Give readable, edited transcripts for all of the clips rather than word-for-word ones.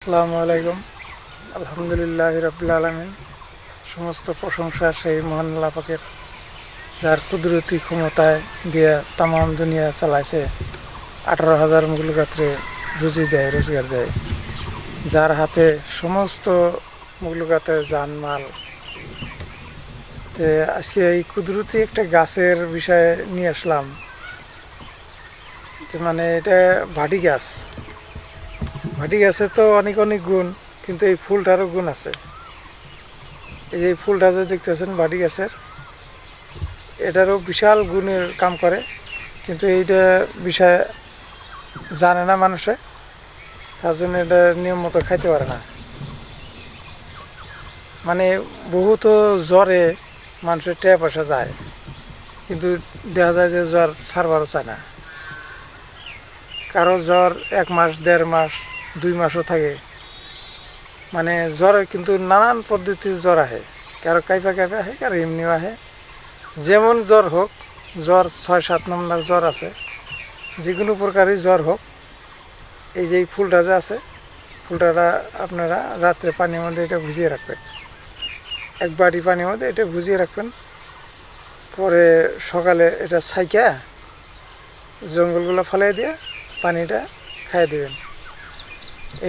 আসসালামু আলাইকুম। আলহামদুলিল্লাহ রাব্বিল আলামিন। সমস্ত প্রশংসা সেই মহান আল্লাহ পাকের, যার কুদরতি ক্ষমতায় দিয়া তামাম দুনিয়া চালাইছে। 18,000 মুগলগাত্রে রুজি দেয়, রোজগার দেয়, যার হাতে সমস্ত মুগলগাতের জানমাল। আজকে এই কুদরতি একটা গাছের বিষয়ে নিয়ে আসলাম, যে মানে এটা ভাটি গাছ। ভাটি গাছে তো অনেক অনেক গুণ, কিন্তু এই ফুলটারও গুণ আছে। এই যে ফুলটা যে দেখতেছেন ভাটি গাছের, এটারও বিশাল গুণের কাম করে, কিন্তু এইটা বিষয়ে জানে না মানুষে, তার জন্য এটা নিয়ম মতো খাইতে পারে না। মানে বহুত জ্বরে মানুষের টেয়া পয়সা যায়, কিন্তু দেখা যায় যে জ্বর সারবারও চায় না। কারো জ্বর 1 মাস, 1.5 মাস, 2 মাসও থাকে। মানে জ্বরে কিন্তু নানান পদ্ধতির জ্বর আহে, কারো কাইপা কাইপা আহে, কারো এমনিও আহে। যেমন জ্বর হোক, জ্বর 6-7 নম্বর জ্বর আছে, যে কোনো প্রকারই জ্বর হোক, এই যে এই ফুলটা যে আছে, ফুলটা আপনারা রাত্রে পানির মধ্যে এটা ভিজিয়ে রাখবেন। 1 বাটি পানির মধ্যে এটা ভিজিয়ে রাখবেন। পরে সকালে এটা ছাইকা জঙ্গলগুলো ফেলাই দিয়ে পানিটা খাইয়ে দেবেন।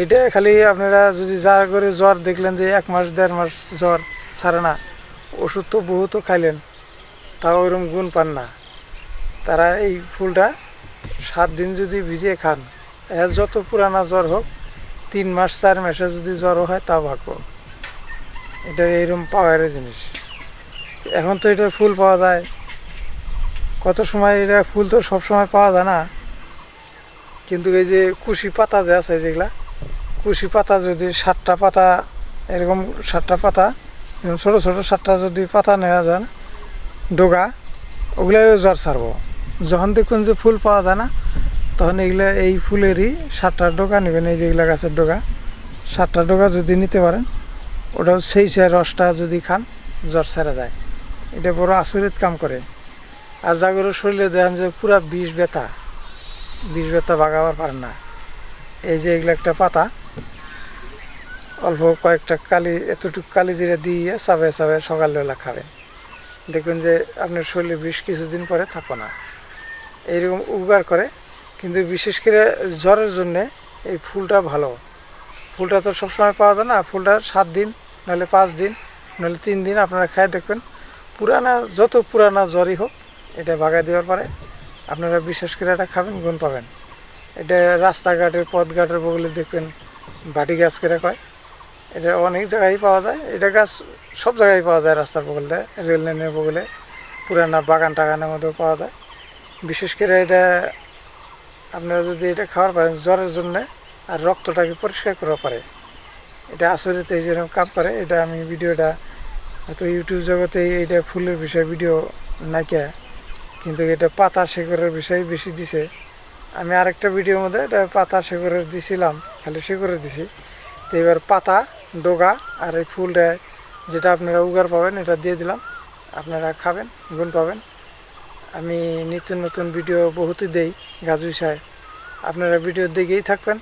এইটা খালি আপনারা যদি যার করে জ্বর দেখলেন যে 1 মাস 1.5 মাস জ্বর ছাড়ে না, ওষুধ তো বহুতও খাইলেন, তাও ওইরকম গুণ পান না, তারা এই ফুলটা 7 দিন যদি ভিজিয়ে খান, এর যত পুরানা জ্বর হোক, 3 মাস 4 মাসে যদি জ্বরও হয় তাও ভাগবো। এটা এইরকম পাওয়ারের জিনিস। এখন তো এটা ফুল পাওয়া যায়, কত সময় এটা ফুল তো সব সময় পাওয়া যায় না, কিন্তু এই যে কুশি পাতা যে আছে, যেগুলা কুশি পাতা যদি 7টা পাতা, এরকম 7টা পাতা, এরকম ছোটো ছোটো 7টা যদি পাতা নেওয়া যায়, ডোগা, ওগুলাই জ্বর ছাড়বো। যখন দেখুন যে ফুল পাওয়া যায় না, তখন এগুলা এই ফুলেরই 7টা ডোগা নেবেন। এই যেগুলা গাছের ডোগা, 7টা ডোগা যদি নিতে পারেন, ওটাও সেই রসটা যদি খান, জ্বর ছেড়ে যায়। এটা বড় আচরিত কাম করে। আর জাগরের শরীরে দেখেন যে পুরা বিষ ব্যথা ভাগাবার পারেন না, এই যে এগুলো একটা পাতা, অল্প কয়েকটা এতটুকু কালি জিরা দিয়ে চাবে সকালবেলা খাবেন, দেখবেন যে আপনার শরীরে বিষ কিছুদিন পরে থাকো না, এইরকম উপকার করে। কিন্তু বিশেষ করে জ্বরের জন্যে এই ফুলটা ভালো। ফুলটা তো সবসময় পাওয়া যায় না, ফুলটা 7 দিন, নাহলে 5 দিন, নাহলে 3 দিন আপনারা খাই দেখবেন, যত পুরানা জ্বরই হোক এটা ভাগাই দেওয়ার পরে আপনারা বিশেষ করে এটা খাবেন, গুণ পাবেন। এটা রাস্তাঘাটের পথঘাটের বগলে দেখবেন ভাটি গাছ করে কয়, এটা অনেক জায়গায় পাওয়া যায়। এটা গাছ সব জায়গায় পাওয়া যায়, রাস্তার বগলে, রেল লাইনের বগলে, পুরানা বাগান টাগানের মধ্যেও পাওয়া যায়। বিশেষ করে এটা আপনারা যদি এটা খাওয়ার পারেন জ্বরের জন্যে, আর রক্তটাকে পরিষ্কার করা পারে, এটা আচরিত এই যেরকম কাম করে। এটা আমি ভিডিওটা হয়তো ইউটিউব জগতে এইটা ফুলের বিষয়ে ভিডিও নাইকা, কিন্তু এটা পাতা শেকড়ের বিষয়ে বেশি দিছে। আমি আরেকটা ভিডিওর মধ্যে এটা পাতা শেকড়ের দিছিলাম, খালি শেকড়ের দিছি। তো এবার পাতা, ডোগা আর এই ফুলটা যেটা আপনারা উগার পাবেন, এটা দিয়ে দিলাম, আপনারা খাবেন, গুণ পাবেন। আমি নিত্য নতুন ভিডিও বহুতই দেই গাছ বিষয়ে, আপনারা ভিডিও দেখেই থাকবেন।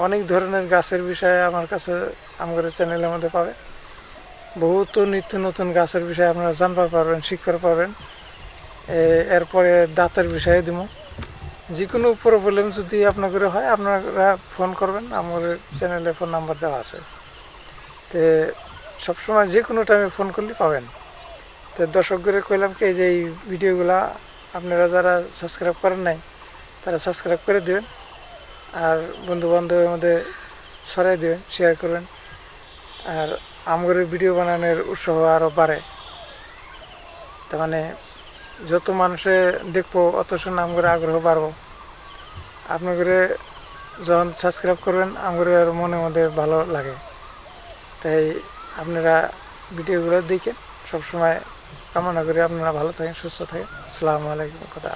অনেক ধরনের গাছের বিষয়ে আমার কাছে, আমাদের চ্যানেলের মধ্যে পাবে। বহুত নিত্য নতুন গাছের বিষয়ে আপনারা জানবার পারবেন, শিখতে পারবেন। এরপরে দাঁতের বিষয়ে দিব। যে কোনো প্রবলেম যদি আপনাদের হয়, আপনারা ফোন করবেন, আমাদের চ্যানেলে ফোন নাম্বার দেওয়া আছে। তো সবসময় যে কোনো টাইমে ফোন করলে পাবেন। তো দর্শকদের কইলাম কি, যে এই ভিডিওগুলা আপনারা যারা সাবস্ক্রাইব করেন নাই, তারা সাবস্ক্রাইব করে দেবেন, আর বন্ধুবান্ধবের মধ্যে ছড়াই দেবেন, শেয়ার করবেন। আর আমাদের ভিডিও বানানোর উৎসাহ আরও বাড়ে। তার মানে যত মানুষে দেখবো, অত শুনে আমাদের আগ্রহ বাড়বো। আপনাদের যখন সাবস্ক্রাইব করবেন, আমাদের মনের মধ্যে ভালো লাগে। তাই আপনারা ভিডিওগুলো দেখেন, সবসময় কামনা করি আপনারা ভালো থাকেন, সুস্থ থাকেন। আসসালামু আলাইকুম। কথা